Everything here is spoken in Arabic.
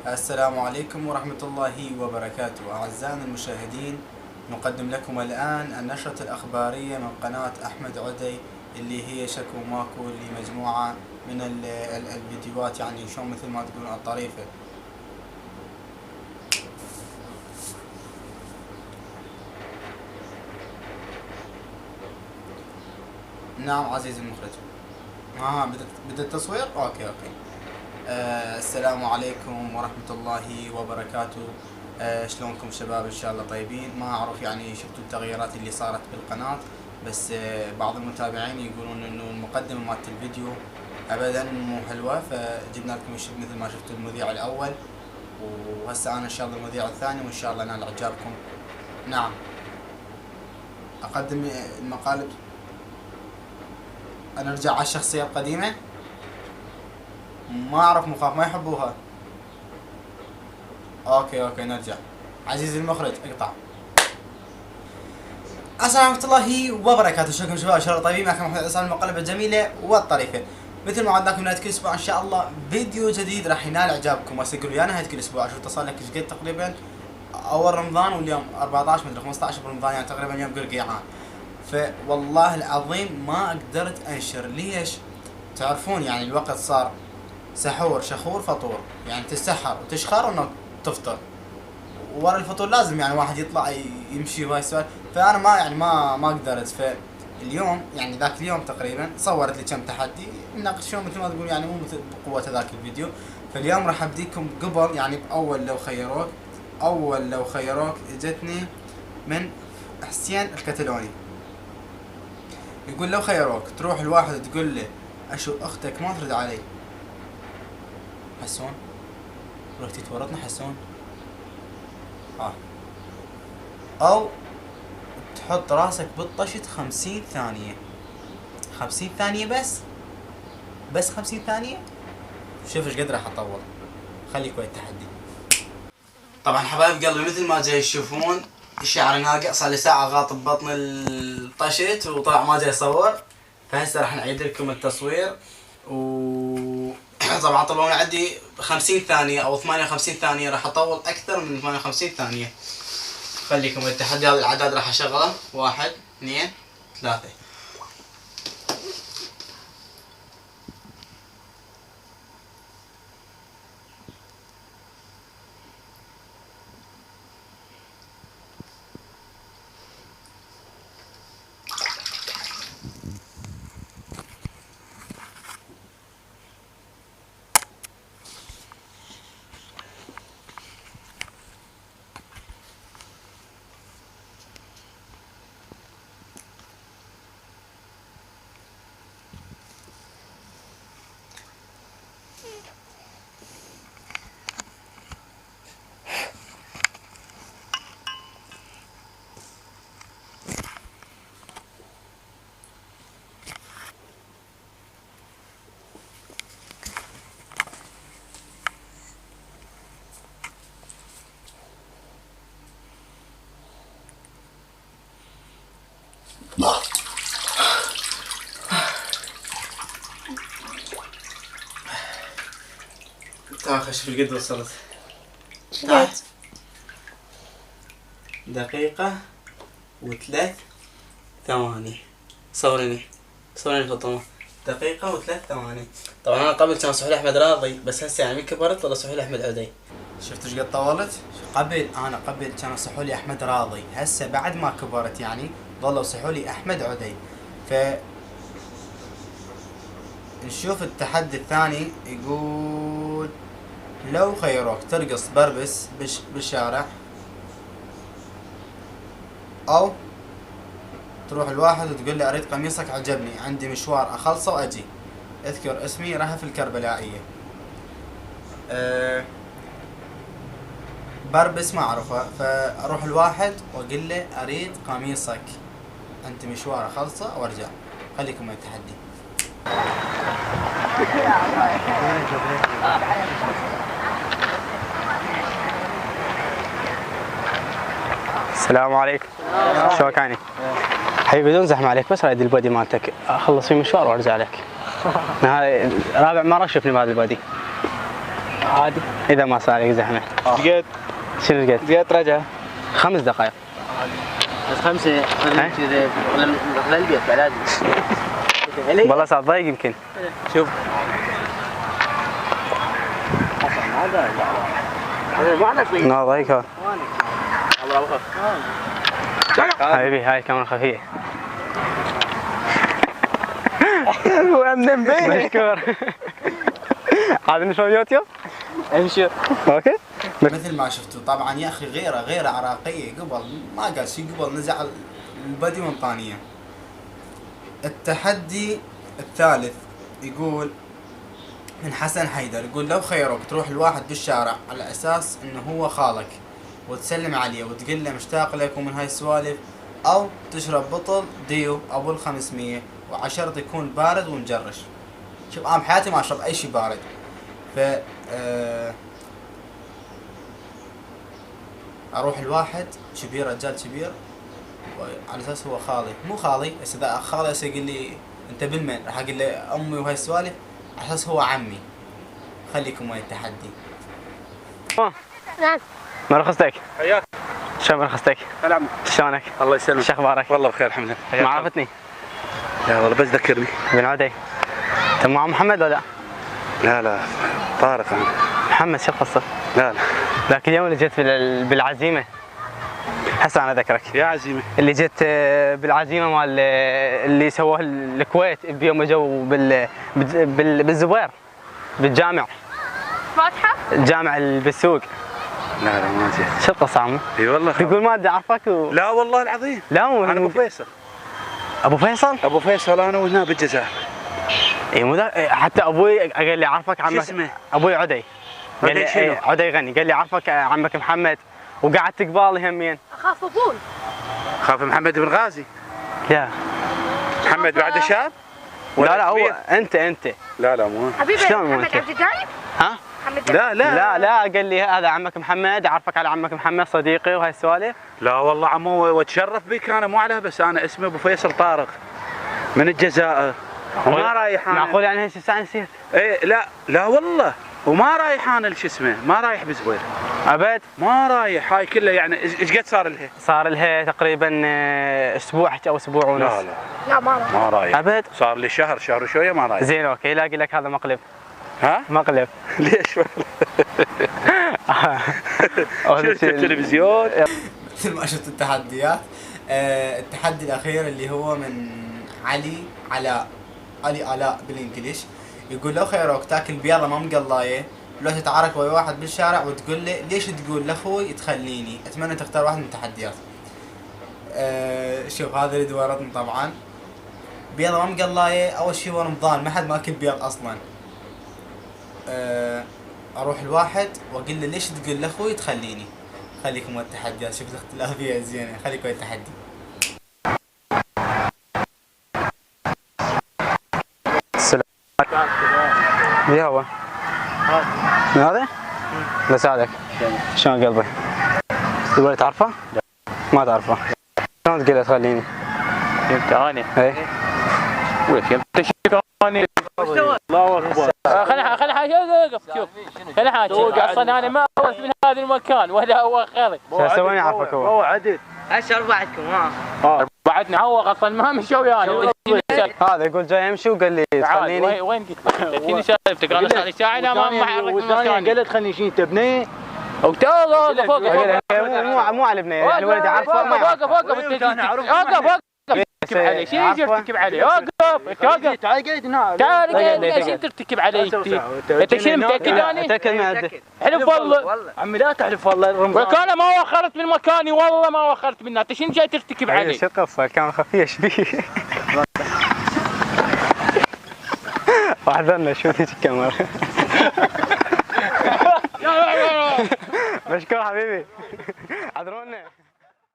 السلام عليكم ورحمة الله وبركاته. أعزائنا المشاهدين، نقدم لكم الآن النشرة الأخبارية من قناة أحمد عدي، اللي هي شكو ماكو لمجموعة من الفيديوهات، يعني شلون مثل ما تقولون الطريفة. نعم عزيزي المخرج. بدأ التصوير؟ أوكي. السلام عليكم ورحمة الله وبركاته. شلونكم شباب؟ إن شاء الله طيبين. ما أعرف يعني شفتوا التغييرات اللي صارت بالقناة، بس بعض المتابعين يقولون إنه المقدمة مالت الفيديو أبدا مو حلوة، فجبنا لكم مثل ما شفتوا المذيع الأول، وهسه أنا إن شاء الله المذيع الثاني، وإن شاء الله نال إعجابكم. نعم، أقدم المقالب. نرجع على الشخصية القديمة. ما أعرف، مخاف ما يحبوها. اوكي نرجع. عزيزي المخرج اقطع. السلام ورحمة الله وبركاته. شكرا شباب، ان شاء الله طيبين. معكم محمد عصام، المقالب الجميلة والطريفة. مثل ما وعدناكم نهاية كل اسبوع ان شاء الله فيديو جديد راح ينال اعجابكم. هسه قولوا يا نهاية كل اسبوع، شوف اتصل لك ايش قد تقريبا اول رمضان، واليوم 14 مدري 15 برمضان، يعني تقريبا يوم قرقيعان. فوالله العظيم ما قدرت انشر. ليش؟ تعرفون يعني الوقت صار سحور شخور فطور، يعني تسحر وتشخر انه تفطر، ورا الفطور لازم يعني واحد يطلع يمشي وهاي السوالف. فانا ما قدرت. فاليوم يعني ذاك اليوم تقريبا صورت لي كم تحدي نناقشهم مثل ما تقول، يعني مو مثل بقوة ذاك الفيديو. فاليوم راح ابديكم قبل، يعني اول لو خيروك اجتني من حسين الكتلوني. يقول لو خيروك تروح الواحد تقول له اشو اختك ما ترد علي، حسون رحتي تورطنا حسون، او تحط راسك بالطشت 50 ثانية. 50 ثانية بس 50 ثانية. شوف ايش قد راح اطول. خليك ويا التحدي. طبعا حبايب قلبي، مثل ما جاي تشوفون الشعر ناقع، صار لي ساعة غاطب بطن الطشت وطلع ما جاي يصور. فهسه راح نعيد لكم التصوير. طبعا طلعوا عندي 50 ثانية او 58 ثانية، راح اطول اكثر من 58 ثانية. خليكم التحدي. هذا العداد راح اشغله 1 2 3. تعال شوف قد وصلت. تعال. دقيقة و3 ثواني. صوريني فاطمة. دقيقة و3 ثواني. طبعا انا قبل كان سحول احمد راضي، بس هسه يعني من كبرت والله سحول احمد عدي. شفت ايش قد طولت؟ قبل كان سحولي احمد راضي، هسه بعد ما كبرت يعني ظلوا سحولي احمد عدي. ف نشوف التحدي الثاني. يقول لو خيروك ترقص بربس بالشارع، او تروح الواحد وتقول له اريد قميصك عجبني، عندي مشوار اخلصه واجي، اذكر اسمي رهف الكربلائية. بربس ما اعرفه، فاروح الواحد واقول له اريد قميصك، عندي مشوار اخلصه وارجع. خليكم من التحدي. السلام عليكم. شلونك يعني؟ حبيبي بدون زحمة عليك، بس اريد البودي مالتك اخلص فيه مشوار وارجع لك. هاي رابع مرة شفني بهذا البودي. عادي. اذا ما صار عليك زحمه. دقيت شنو قلت؟ دقيت رجع 5 دقائق. بس 5 كذا ولا من البيت بعد لازم. والله صار ضيق يمكن. شوف ما عندك ضيق. لا ضيق هذا. الله حبيبي هاي الكاميرا خفيه. وين مبين مشكور. هذا نشوف يوتيوب؟ امشي. اوكي. مثل ما شفتوا طبعا يا اخي غيره عراقيه قبل ما قال شيء قبل نزع البدي من طانيه. التحدي الثالث يقول من حسن حيدر، يقول لو خيروك تروح الواحد بالشارع على اساس انه هو خالك وتسلم عليه وتقول له مشتاق لك ومن هاي السوالف، او تشرب بطل ديو ابو ال 500 وعشرة يكون بارد ومجرش. شوف انا بحياتي ما اشرب اي شيء بارد. ف اروح الواحد كبير، رجال كبير على اساس هو خالي، مو خالي، بس اذا خالي هسه يقول لي انت بالمن راح اقول له امي وهاي السوالف، على اساس هو عمي. خليكم ويا التحدي. نعم. مرخصتك؟ حياك. شو مرخصتك؟ هلا عمو. شلونك؟ الله يسلمك. شو اخبارك؟ والله بخير الحمد لله. ما عرفتني؟ لا والله بس ذكرني. بن عدي. انت مع محمد ولا لا؟ لا طارق انا. محمد شو القصه؟ لا ذاك اليوم اللي جيت بالعزيمه، هسه انا اذكرك يا عزيمه. اللي جيت بالعزيمه مال اللي سووه الكويت بيوم اجوا بالزبير بالجامع. فاتحة؟ الجامع بالسوق. لا ما جيت. شو القصه عمو؟ اي والله. تقول ما ادري اعرفك لا والله العظيم. لا مو انا ابو فيصل. ابو فيصل؟ ابو فيصل انا وهنا بالجزائر. اي مو حتى ابوي قال لي اعرفك عمك. شو اسمه؟ ابوي عدي. قال لي شنو؟ عدي غني، قال لي اعرفك عمك محمد وقعدت قبالي همين. اخاف ابوي. خاف محمد بن غازي. لا محمد بعد شاب؟ لا هو انت لا مو. حبيبي شلون محمد ممكن؟ عبد الدايم؟ ها؟ محمد لا قال لي هذا عمك محمد، اعرفك على عمك محمد صديقي وهاي السوالف. لا والله عمو واتشرف بك انا مو على، بس انا اسمي ابو فيصل طارق من الجزائر وما رايح انا. معقول يعني هسه الساعه نسيت؟ ايه لا والله وما رايح انا شو اسمه، ما رايح بزوير ابد؟ ما رايح. هاي كلها يعني ايش قد صار لها؟ صار لها تقريبا اسبوع او اسبوع ونص. لا ما راح. ما رايح ابد؟ صار لي شهر وشويه ما رايح. زين اوكي، لاقي لك هذا مقلب. ها؟ مقلب. ليش؟ شفت التلفزيون؟ مثل ما شفت التحديات. التحدي الاخير اللي هو من علي آلاء بالانجليش، يقول لو خيروك تاكل بيضه ما مقلايه لو تتعارك ويا واحد بالشارع وتقول له ليش تقول لاخوي تخليني، اتمنى تختار واحد من التحديات. شوف هذا اللي دورتني طبعا بيضه ما مقلايه. اول شيء رمضان ما حد ماكل بيض اصلا. اروح الواحد واقول له ليش تقول لاخوي تخليني. خليكم ويا التحديات. شوف الاختلافيه زينه. خليكم ويا التحدي. يا هو من هذا؟ بساعدك. شلون قلبي؟ تقول تعرفه؟ ما تعرفه. شلون تقول له تخليني؟ انت انا اي ولك انت شكراني. الله اكبر. خلي حاجه وقف شوف. خلي حاجه اصلا انا ما اورث من هذا المكان ولا هو خالي. شو سويني اعرفك هو؟ هو عدل. هسه اربعتكم ها. بعدنا عوق اصلا ما مشى ويانا. هذا يقول جاي يمشي وقال لي تخليني. وين قلت؟ شنو سالفتك؟ انا صار لي ساعه انا ما احرك من مكاني. قالت خلني شيء تبني. وقف فوق مو على البنيه يعني الولد يعرفه ما وقف وقف ترتكب عليه. شنو يجي ترتكب عليه؟ وقف تعال قاعد هنا. تعال قاعد شنو ترتكب عليه انت شنو متاكد اني؟ متاكد احلف والله عمي لا تحلف والله رمضان. ولك انا ما وخرت من مكاني والله ما وخرت منها. انت شنو جاي ترتكب عليه؟ شو القصه؟ الكاميرا خفيه ايش فيه؟ واحذرنا شو ذيك الكاميرا. مشكور حبيبي. حضرونا.